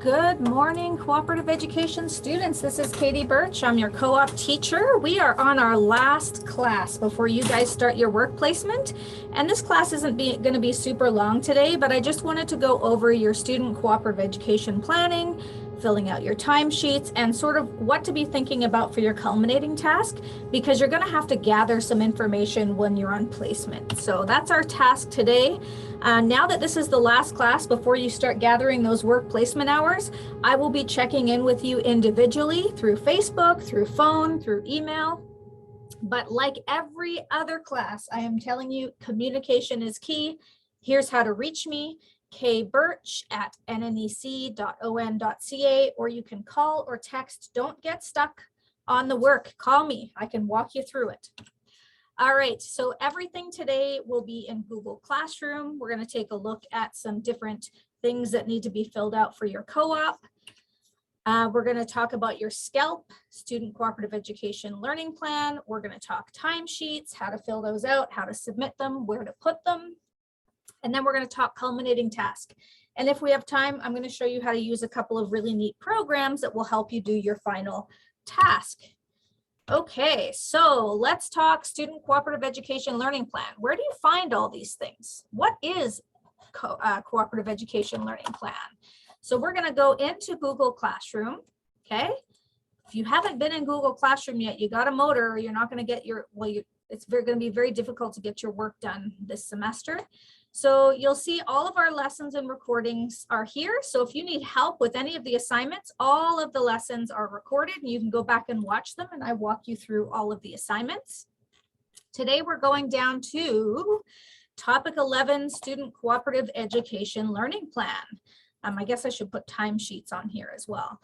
Good morning, cooperative education students. This is Katie Birch. I'm your co-op teacher. We are on our last class before you guys start your work placement. And this class isn't going to be super long today, but I just wanted to go over your student cooperative education planning, filling out your timesheets, and sort of what to be thinking about for your culminating task, because you're going to have to gather some information when you're on placement. So that's our task today. Now that this is the last class before you start gathering those work placement hours, I will be checking in with you individually through Facebook, through phone, through email. But like every other class, I am telling you, communication is key. Here's how to reach me: kbirch@nnec.on.ca, or you can call or text. Don't get stuck on the work. Call me. I can walk you through it. All right, so everything today will be in Google Classroom. We're going to take a look at some different things that need to be filled out for your co-op. We're going to talk about your SCELP, Student Cooperative Education Learning Plan. We're going to talk timesheets, how to fill those out, how to submit them, where to put them. And then we're going to talk culminating task. And if we have time, I'm going to show you how to use a couple of really neat programs that will help you do your final task. Okay, so let's talk Student Cooperative Education Learning Plan. Where do you find all these things? What is Cooperative Education Learning Plan? So we're going to go into Google Classroom, okay? If you haven't been in Google Classroom yet, you got a motor, or you're not going to get your, it's going to be very difficult to get your work done this semester. So you'll see all of our lessons and recordings are here. So if you need help with any of the assignments, all of the lessons are recorded and you can go back and watch them, and I walk you through all of the assignments. Today we're going down to topic 11, Student Cooperative Education Learning Plan. I guess I should put timesheets on here as well.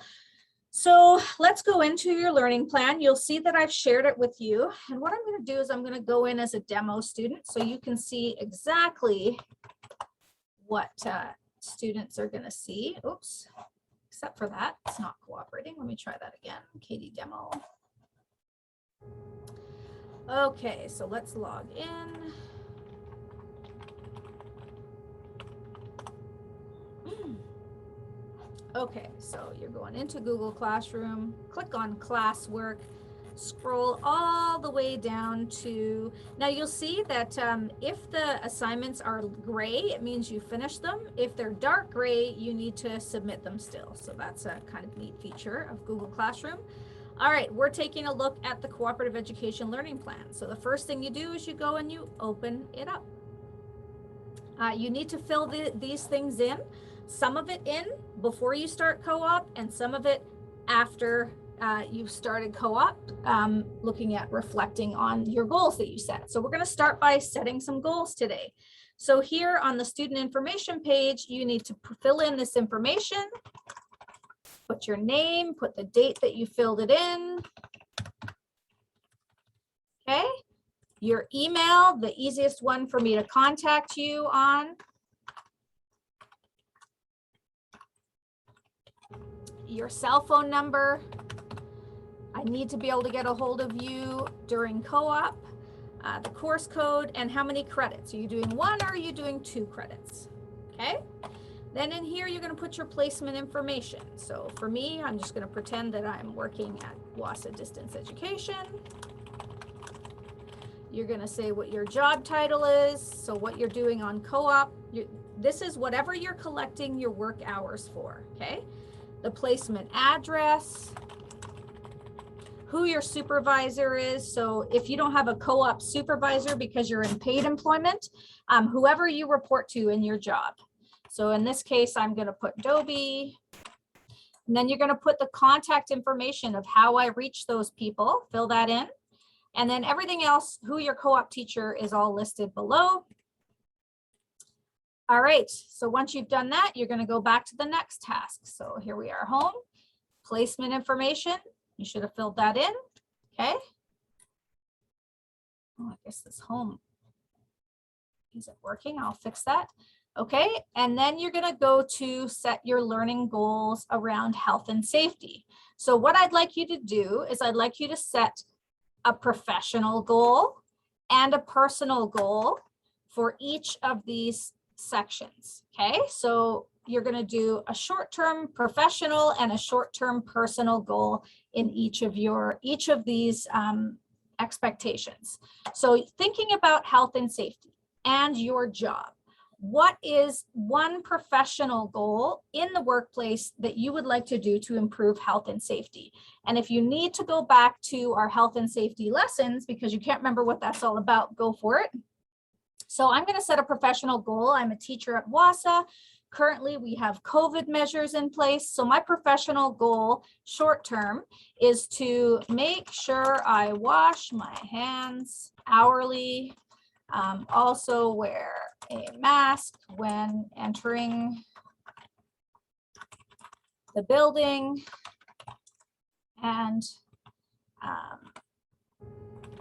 So let's go into your learning plan. You'll see that I've shared it with you. And what I'm going to do is I'm going to go in as a demo student so you can see exactly what students are going to see. Oops, except for that, it's not cooperating. Let me try that again. Katie demo. Okay, so let's log in. Okay, so you're going into Google Classroom, click on classwork, scroll all the way down to, now you'll see that if the assignments are gray, it means you finished them. If they're dark gray, you need to submit them still. So that's a kind of neat feature of Google Classroom. All right, we're taking a look at the Cooperative Education Learning Plan. So the first thing you do is you go and you open it up. You need to fill these things in. Some of it in before you start co-op, and some of it after you've started co-op, looking at reflecting on your goals that you set. So we're going to start by setting some goals today. So here on the student information page, you need to fill in this information, put your name, put the date that you filled it in. Okay, your email, the easiest one for me to contact you on. Your cell phone number. I need to be able to get a hold of you during co-op, the course code, and how many credits. Are you doing 1 or are you doing 2 credits? Okay. Then in here, you're going to put your placement information. So for me, I'm just going to pretend that I'm working at WASA Distance Education. You're going to say what your job title is. So what you're doing on co-op, this is whatever you're collecting your work hours for. Okay. The placement address, who your supervisor is. So if you don't have a co-op supervisor because you're in paid employment, whoever you report to in your job. So in this case, I'm going to put Dobie. And then you're going to put the contact information of how I reach those people, fill that in. And then everything else, who your co-op teacher is, all listed below. All right, so once you've done that, you're going to go back to the next task. So here we are, home, placement information. You should have filled that in, okay? Oh, I guess this home isn't working. I'll fix that. Okay, and then you're going to go to set your learning goals around health and safety. So what I'd like you to do is I'd like you to set a professional goal and a personal goal for each of these sections. Okay, so you're going to do a short-term professional and a short-term personal goal in each of these expectations. So thinking about health and safety and your job, what is one professional goal in the workplace that you would like to do to improve health and safety? And if you need to go back to our health and safety lessons because you can't remember what that's all about, go for it. So I'm going to set a professional goal. I'm a teacher at WASA. Currently, we have COVID measures in place. So my professional goal, short term, is to make sure I wash my hands hourly. Also wear a mask when entering the building and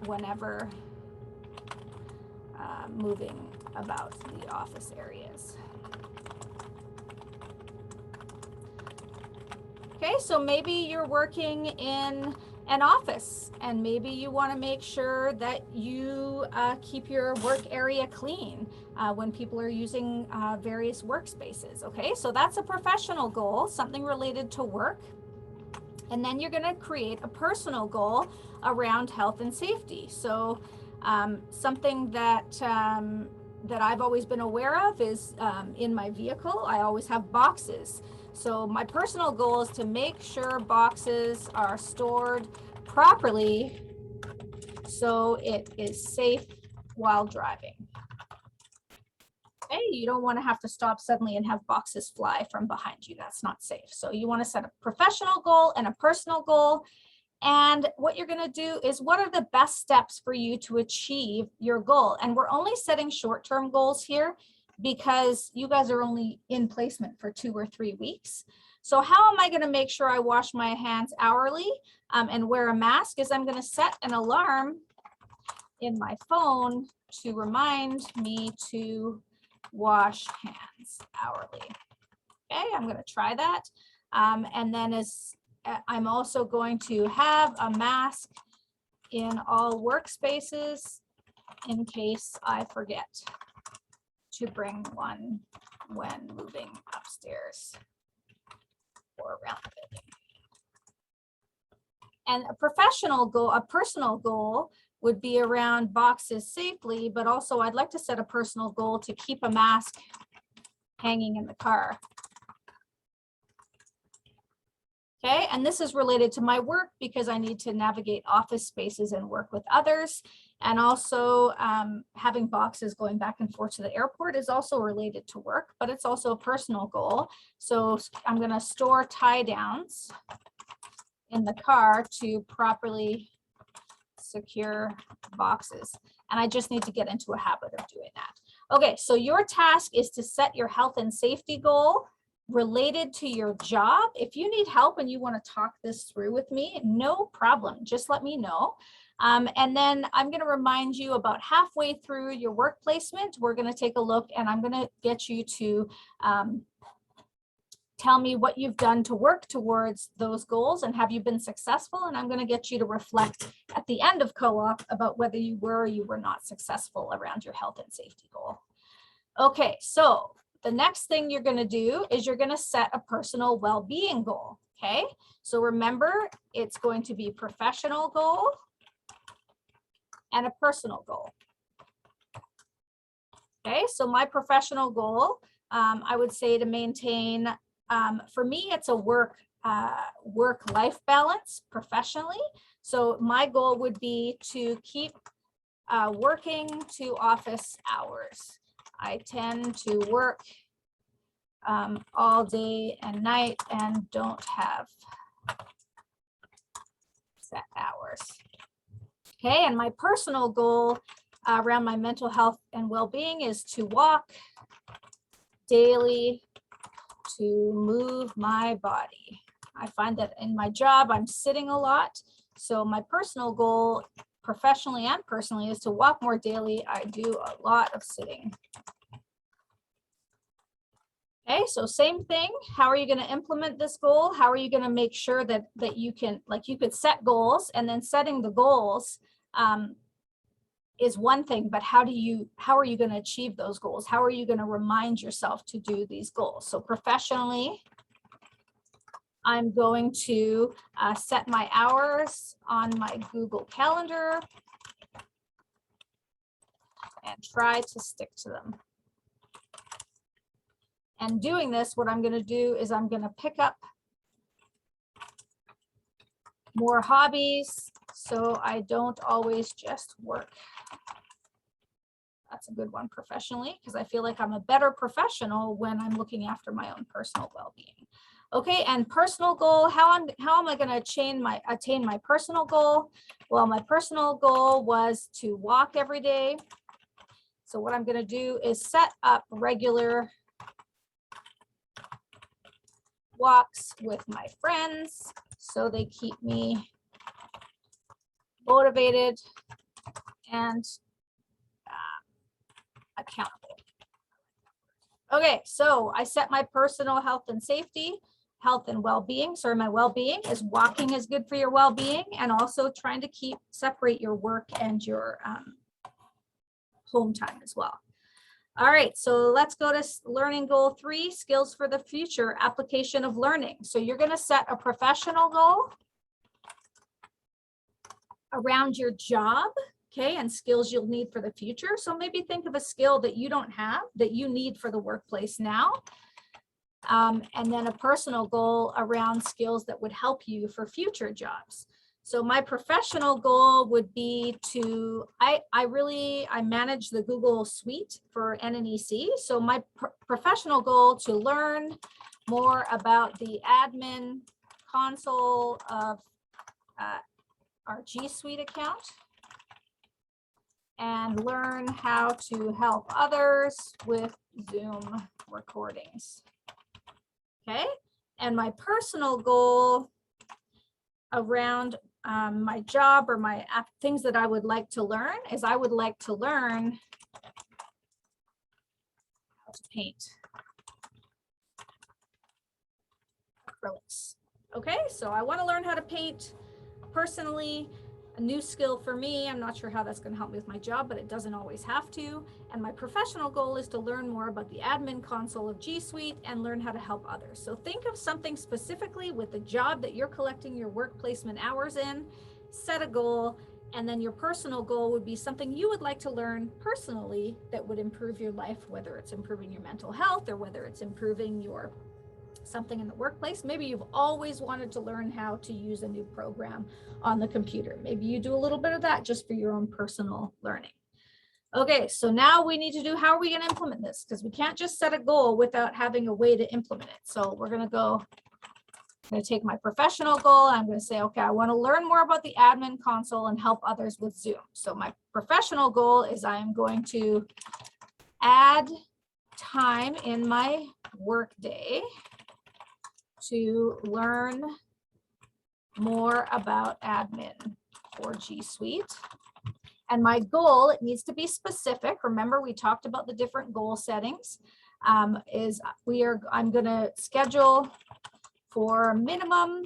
whenever moving about the office areas. Okay, so maybe you're working in an office and maybe you want to make sure that you keep your work area clean when people are using various workspaces. Okay, so that's a professional goal, something related to work. And then you're going to create a personal goal around health and safety. So something that that I've always been aware of is in my vehicle, I always have boxes. So my personal goal is to make sure boxes are stored properly so it is safe while driving. Okay, you don't want to have to stop suddenly and have boxes fly from behind you. That's not safe. So you want to set a professional goal and a personal goal. And what you're going to do is what are the best steps for you to achieve your goal? And we're only setting short-term goals here because you guys are only in placement for 2 or 3 weeks. So how am I going to make sure I wash my hands hourly and wear a mask? Is I'm going to set an alarm in my phone to remind me to wash hands hourly. Okay, I'm going to try that. And then I'm also going to have a mask in all workspaces in case I forget to bring one when moving upstairs or around the building. And a professional goal, a personal goal would be around boxes safely, but also I'd like to set a personal goal to keep a mask hanging in the car. Okay, and this is related to my work because I need to navigate office spaces and work with others. And also having boxes going back and forth to the airport is also related to work, but it's also a personal goal. So I'm going to store tie downs in the car to properly secure boxes. And I just need to get into a habit of doing that. Okay, so your task is to set your health and safety goal related to your job. If you need help and you want to talk this through with me, no problem. Just let me know. And then I'm going to remind you about halfway through your work placement, we're going to take a look and I'm going to get you to tell me what you've done to work towards those goals and have you been successful? And I'm going to get you to reflect at the end of co-op about whether you were or you were not successful around your health and safety goal. Okay, so the next thing you're going to do is you're going to set a personal well-being goal. Okay, so remember, it's going to be professional goal and a personal goal. Okay, so my professional goal, I would say to maintain, for me, it's a work-life balance professionally. So my goal would be to keep working to office hours. I tend to work all day and night and don't have set hours. Okay, and my personal goal around my mental health and well-being is to walk daily, to move my body. I find that in my job, I'm sitting a lot. So my personal goal, professionally and personally, is to walk more daily. I do a lot of sitting. Okay, so same thing. How are you going to implement this goal? How are you going to make sure that you can, like, you could set goals, and then setting the goals is one thing, but how are you going to achieve those goals? How are you going to remind yourself to do these goals? So professionally, I'm going to set my hours on my Google Calendar and try to stick to them. And doing this, what I'm going to do is I'm going to pick up more hobbies so I don't always just work. That's a good one professionally, because I feel like I'm a better professional when I'm looking after my own personal well-being. Okay, and personal goal, how am I going to attain my personal goal? Well, my personal goal was to walk every day. So what I'm going to do is set up regular walks with my friends so they keep me motivated and accountable. Okay, so I set my personal health and well-being. So my well-being is walking is good for your well-being, and also trying to separate your work and your home time as well. All right, so let's go to learning goal 3, skills for the future, application of learning. So you're going to set a professional goal around your job, okay, and skills you'll need for the future. So maybe think of a skill that you don't have that you need for the workplace now. And then a personal goal around skills that would help you for future jobs. So my professional goal would be to, I manage the Google Suite for NNEC. So my professional goal to learn more about the admin console of our G Suite account and learn how to help others with Zoom recordings. Okay, and my personal goal around my job or my things that I would like to learn is I would like to learn how to paint acrylics. Okay, so I want to learn how to paint personally. A new skill for me. I'm not sure how that's going to help me with my job, but it doesn't always have to. And my professional goal is to learn more about the admin console of G Suite and learn how to help others. So think of something specifically with the job that you're collecting your work placement hours in, set a goal, and then your personal goal would be something you would like to learn personally that would improve your life, whether it's improving your mental health or whether it's improving your something in the workplace. Maybe you've always wanted to learn how to use a new program on the computer. Maybe you do a little bit of that just for your own personal learning. Okay, so now we need to do, how are we going to implement this? Because we can't just set a goal without having a way to implement it. So we're going to take my professional goal. I'm going to say, okay, I want to learn more about the admin console and help others with Zoom. So my professional goal is I am going to add time in my workday to learn more about admin for G Suite. And my goal, it needs to be specific. Remember, we talked about the different goal settings. I'm going to schedule for a minimum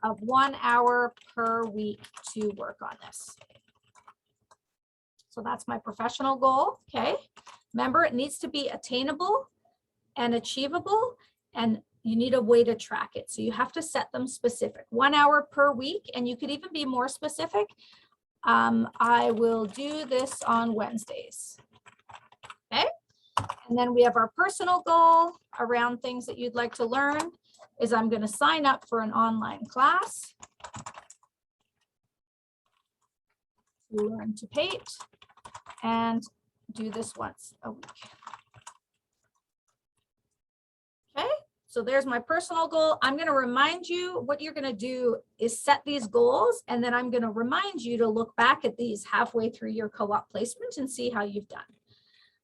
of 1 hour per week to work on this. So that's my professional goal, okay? Remember, it needs to be attainable and achievable, and you need a way to track it. So you have to set them specific. 1 hour per week, and you could even be more specific. I will do this on Wednesdays. Okay. And then we have our personal goal around things that you'd like to learn is I'm going to sign up for an online class to learn to paint and do this once a week. Okay. So there's my personal goal. I'm going to remind you, what you're going to do is set these goals, and then I'm going to remind you to look back at these halfway through your co-op placement and see how you've done.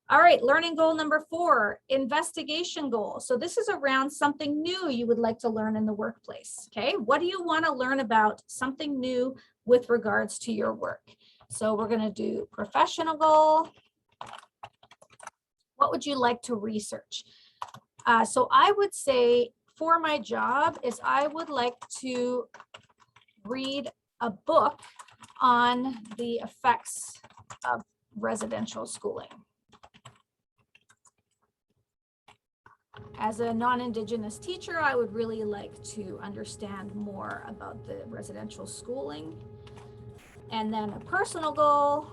All right, learning goal number 4, investigation goal. So this is around something new you would like to learn in the workplace. Okay, what do you want to learn about something new with regards to your work? So we're going to do professional goal. What would you like to research? So I would say for my job is I would like to read a book on the effects of residential schooling. As a non-Indigenous teacher, I would really like to understand more about the residential schooling. And then a personal goal,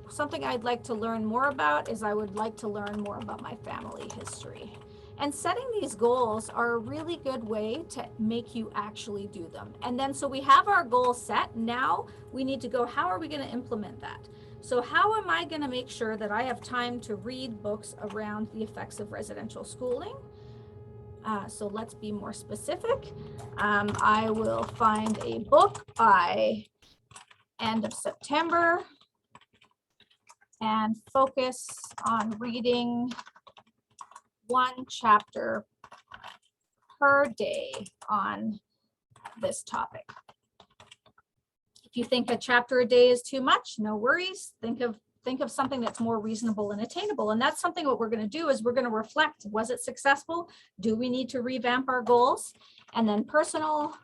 something I'd like to learn more about is I would like to learn more about my family history. And setting these goals are a really good way to make you actually do them. And then so we have our goal set. Now we need to go, how are we going to implement that? So how am I going to make sure that I have time to read books around the effects of residential schooling? So let's be more specific. I will find a book by end of September and focus on reading one chapter per day on this topic. If you think a chapter a day is too much, no worries. Think of something that's more reasonable and attainable. And that's something what we're going to do is we're going to reflect, was it successful? Do we need to revamp our goals? And then personal,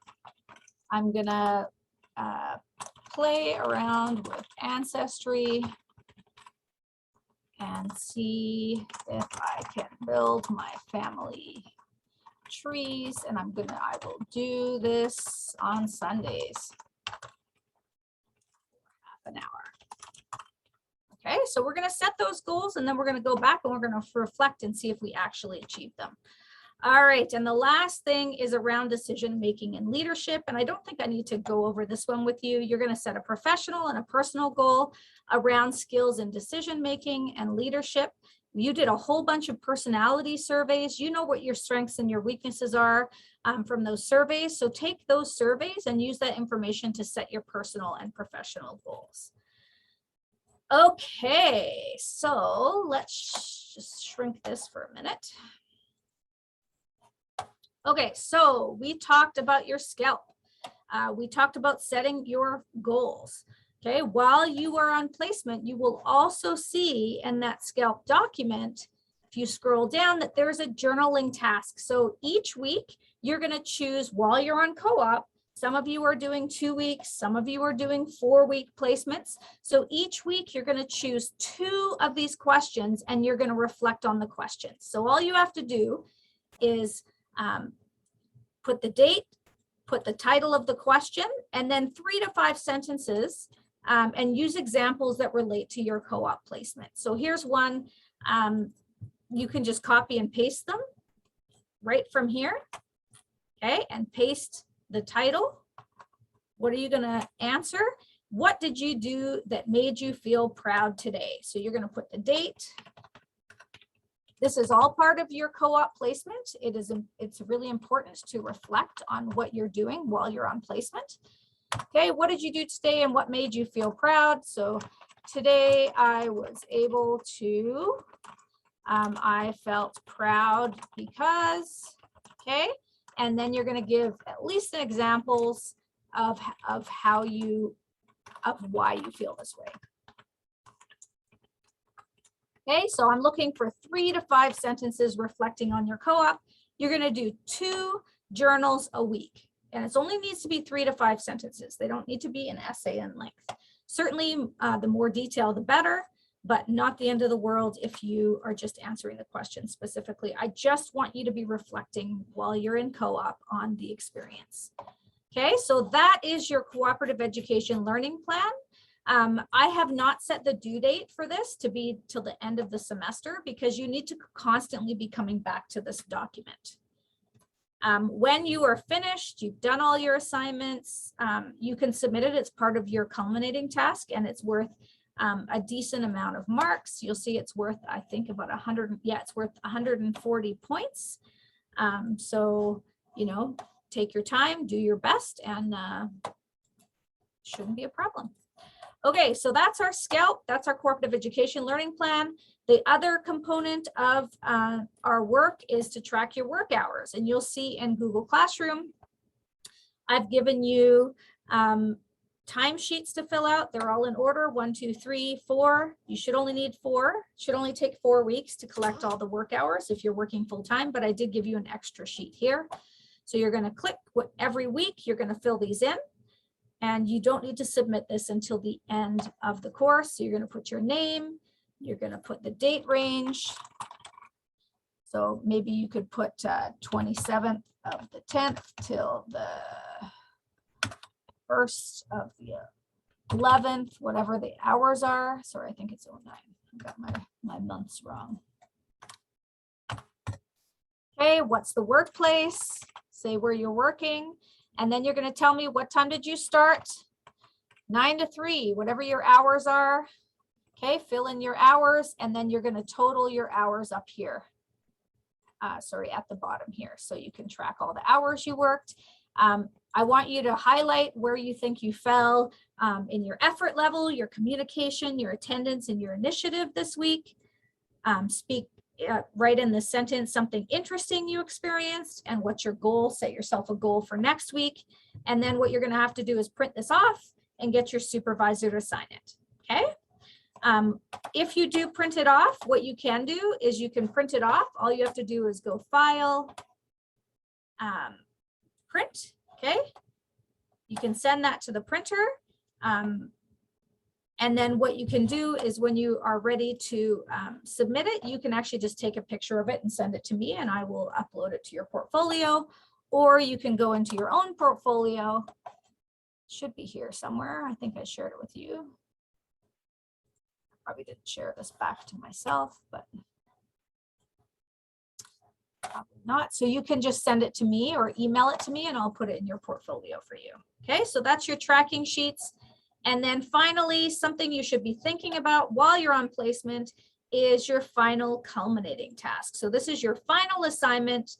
I'm going to play around with Ancestry and see if I can build my family trees. And I will do this on Sundays. Half an hour. Okay, so we're going to set those goals and then we're going to go back and we're going to reflect and see if we actually achieve them. All right, and the last thing is around decision making and leadership. And I don't think I need to go over this one with you. You're going to set a professional and a personal goal around skills in decision making and leadership. You did a whole bunch of personality surveys. You know what your strengths and your weaknesses are from those surveys. So take those surveys and use that information to set your personal and professional goals. Okay, so let's just shrink this for a minute. Okay, so we talked about your SCELP. We talked about setting your goals. Okay, while you are on placement, you will also see in that SCELP document, if you scroll down, that there's a journaling task. So each week, you're going to choose while you're on co-op. Some of you are doing 2 weeks, some of you are doing 4-week placements. So each week, you're going to choose 2 of these questions and you're going to reflect on the questions. So all you have to do is put the date, put the title of the question, and then 3 to 5 sentences, and use examples that relate to your co-op placement. So here's one. You can just copy and paste them right from here, okay, and paste the title. What are you going to answer? What did you do that made you feel proud today? So you're going to put the date. This is all part of your co-op placement. It's really important to reflect on what you're doing while you're on placement. Okay, what did you do today and what made you feel proud? So today I was able to, I felt proud because, okay, and then you're going to give at least examples of why you feel this way. Okay, so I'm looking for 3 to 5 sentences reflecting on your co-op. You're going to do 2 journals a week, and it only needs to be 3 to 5 sentences. They don't need to be an essay in length. Certainly, the more detail, the better, but not the end of the world if you are just answering the question specifically. I just want you to be reflecting while you're in co-op on the experience. Okay, so that is your cooperative education learning plan. I have not set the due date for this to be till the end of the semester because you need to constantly be coming back to this document. When you are finished, you've done all your assignments, you can submit it as part of your culminating task and it's worth a decent amount of marks. You'll see it's worth, I think about 100, yeah, it's worth 140 points. So, you know, take your time, do your best, and shouldn't be a problem. Okay, so that's our SCELP, that's our cooperative education learning plan. The other component of our work is to track your work hours. And you'll see in Google Classroom, I've given you timesheets to fill out. They're all in order, 1, 2, 3, 4. You should only need 4. It should only take 4 weeks to collect all the work hours if you're working full time, but I did give you an extra sheet here. So you're gonna click every week, you're gonna fill these in. And you don't need to submit this until the end of the course. So you're going to put your name, you're going to put the date range. So maybe you could put 27th of the 10th till the 1st of the 11th, whatever the hours are. Sorry, I think it's 09. I've got my months wrong. Okay, what's the workplace? Say where you're working. And then you're going to tell me what time did you start? 9 to 3, whatever your hours are. Okay, fill in your hours, and then you're going to total your hours up here. Sorry, at the bottom here, so you can track all the hours you worked. I want you to highlight where you think you fell in your effort level, your communication, your attendance, and your initiative this week. Write in the sentence something interesting you experienced and what's your goal. Set yourself a goal for next week. And then what you're going to have to do is print this off and get your supervisor to sign it. Okay. If you do print it off, what you can do is you can print it off. All you have to do is go File, Print. Okay. You can send that to the printer. And then what you can do is when you are ready to submit it, you can actually just take a picture of it and send it to me, and I will upload it to your portfolio. Or you can go into your own portfolio. It should be here somewhere. I think I shared it with you. I probably didn't share this back to myself, but probably not. So you can just send it to me or email it to me, and I'll put it in your portfolio for you. Okay, so that's your tracking sheets. And then finally, something you should be thinking about while you're on placement is your final culminating task. So this is your final assignment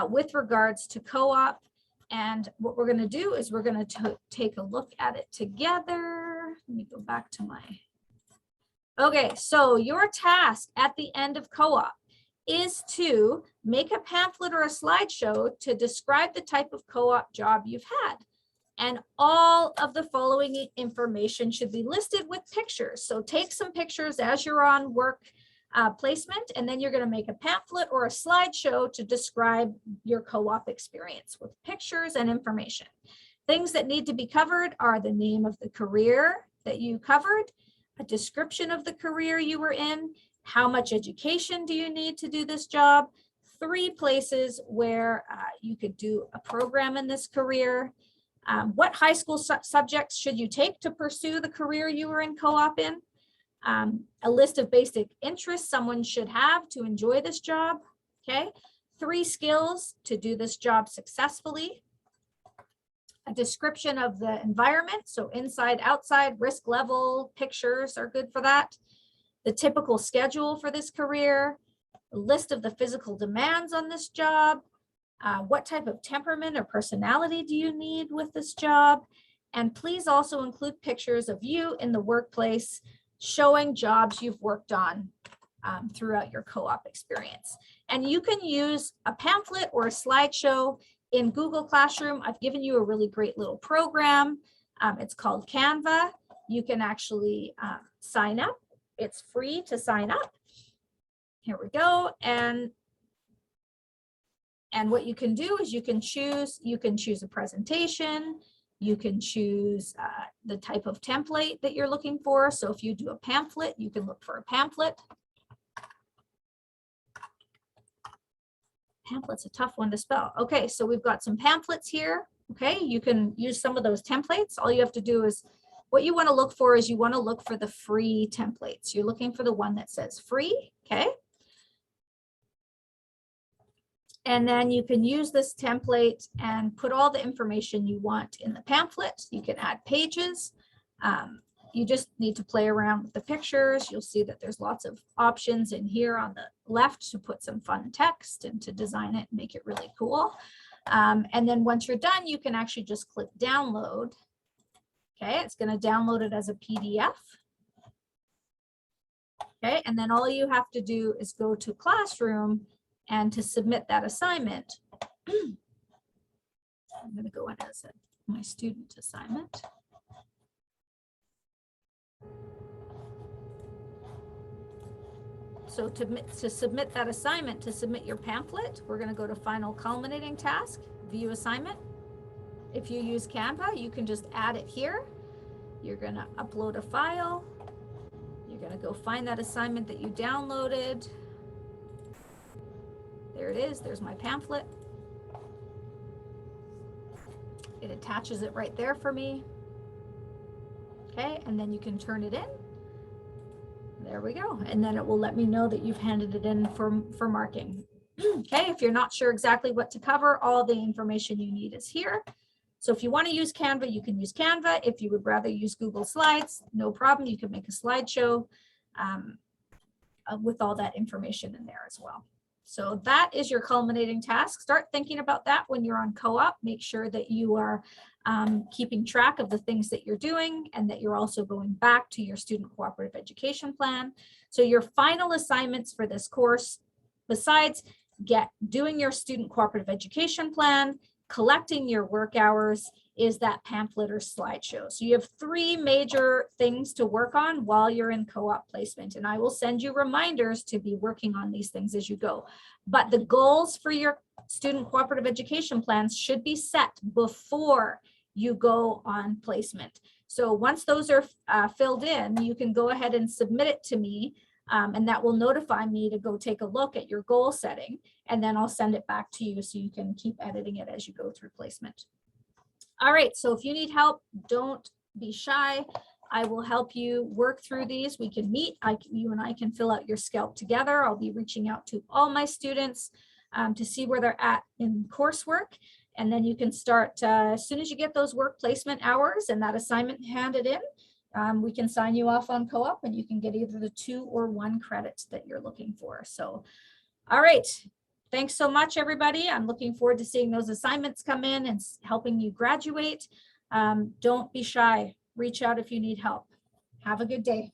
with regards to co-op. And what we're going to do is we're going to take a look at it together. Let me go back to my. Okay, so your task at the end of co-op is to make a pamphlet or a slideshow to describe the type of co-op job you've had. And all of the following information should be listed with pictures. So take some pictures as you're on work placement, and then you're going to make a pamphlet or a slideshow to describe your co-op experience with pictures and information. Things that need to be covered are the name of the career that you covered, a description of the career you were in, how much education do you need to do this job, 3 places where you could do a program in this career, what high school subjects should you take to pursue the career you were in co-op in? A list of basic interests someone should have to enjoy this job. Okay, 3 skills to do this job successfully. A description of the environment, so inside, outside, risk level, pictures are good for that. The typical schedule for this career, a list of the physical demands on this job. What type of temperament or personality do you need with this job? And please also include pictures of you in the workplace showing jobs you've worked on throughout your co-op experience. And you can use a pamphlet or a slideshow in Google Classroom. I've given you a really great little program. It's called Canva. You can actually sign up. It's free to sign up. Here we go. And what you can do is you can choose a presentation, you can choose the type of template that you're looking for. So if you do a pamphlet, you can look for a pamphlet. Pamphlet's a tough one to spell. Okay, so we've got some pamphlets here. Okay, you can use some of those templates. All you have to do is, what you want to look for is you want to look for the free templates. You're looking for the one that says free, okay? And then you can use this template and put all the information you want in the pamphlet. You can add pages. You just need to play around with the pictures. You'll see that there's lots of options in here on the left to put some fun text and to design it and make it really cool. And then once you're done, you can actually just click download. Okay, it's going to download it as a PDF. Okay, and then all you have to do is go to Classroom, and to submit that assignment, I'm going to go in as my student assignment. So to submit that assignment, to submit your pamphlet, we're going to go to Final Culminating Task, View Assignment. If you use Canva, you can just add it here. You're going to upload a file. You're going to go find that assignment that you downloaded. There it is. There's my pamphlet. It attaches it right there for me. Okay, and then you can turn it in. There we go. And then it will let me know that you've handed it in for marking. Okay, if you're not sure exactly what to cover, all the information you need is here. So if you want to use Canva, you can use Canva. If you would rather use Google Slides, no problem. You can make a slideshow with all that information in there as well. So that is your culminating task. Start thinking about that when you're on co-op. Make sure that you are keeping track of the things that you're doing and that you're also going back to your student cooperative education plan. So your final assignments for this course, besides doing your student cooperative education plan, collecting your work hours, is that pamphlet or slideshow. So you have 3 major things to work on while you're in co-op placement. And I will send you reminders to be working on these things as you go. But the goals for your student cooperative education plans should be set before you go on placement. So once those are filled in, you can go ahead and submit it to me. And that will notify me to go take a look at your goal setting. And then I'll send it back to you so you can keep editing it as you go through placement. All right, so if you need help, don't be shy. I will help you work through these. We can meet, you and I can fill out your SCELP together. I'll be reaching out to all my students to see where they're at in coursework. And then you can start, as soon as you get those work placement hours and that assignment handed in, we can sign you off on co-op and you can get either the 2 or 1 credits that you're looking for. So, all right. Thanks so much, everybody. I'm looking forward to seeing those assignments come in and helping you graduate. Don't be shy. Reach out if you need help. Have a good day.